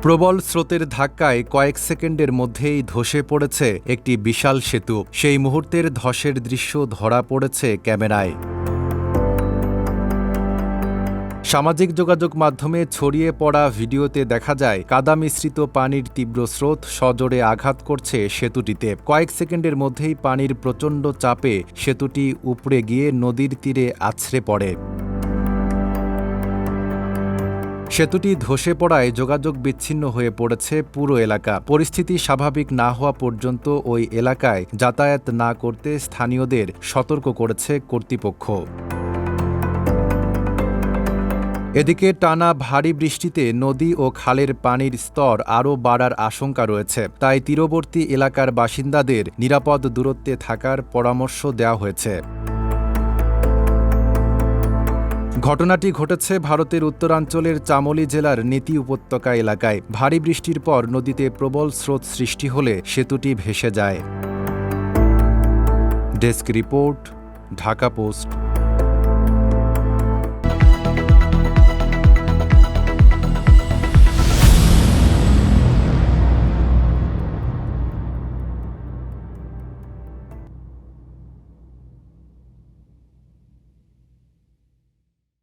প্রবল স্রোতের ধাক্কায় কয়েক সেকেন্ডের মধ্যেই ধসে পড়েছে একটি বিশাল সেতু। সেই মুহূর্তের ধসের দৃশ্য ধরা পড়েছে ক্যামেরায়। সামাজিক যোগাযোগ মাধ্যমে ছড়িয়ে পড়া ভিডিওতে দেখা যায় কাদা মিশ্রিত পানির তীব্র স্রোত সজোরে আঘাত করছে সেতুটিতে। কয়েক সেকেন্ডের মধ্যেই পানির প্রচণ্ড চাপে সেতুটি উপড়ে গিয়ে নদীর তীরে আছড়ে পড়ে। সেতুটি ধসে পড়ায় যোগাযোগ বিচ্ছিন্ন হয়ে পড়েছে পুরো এলাকা। পরিস্থিতি স্বাভাবিক না হওয়া পর্যন্ত ওই এলাকায় যাতায়াত না করতে স্থানীয়দের সতর্ক করেছে কর্তৃপক্ষ। এদিকে টানা ভারী বৃষ্টিতে নদী ও খালের পানির স্তর আরও বাড়ার আশঙ্কা রয়েছে। তাই তীরবর্তী এলাকার বাসিন্দাদের নিরাপদ দূরত্বে থাকার পরামর্শ দেওয়া হয়েছে। ঘটনাটি ঘটেছে ভারতের উত্তরাঞ্চলের চামোলি জেলার নীতি উপত্যকা এলাকায়। ভারী বৃষ্টির পর নদীতে প্রবল স্রোত সৃষ্টি হলে সেতুটি ভেসে যায়। Desk report, Dhaka post.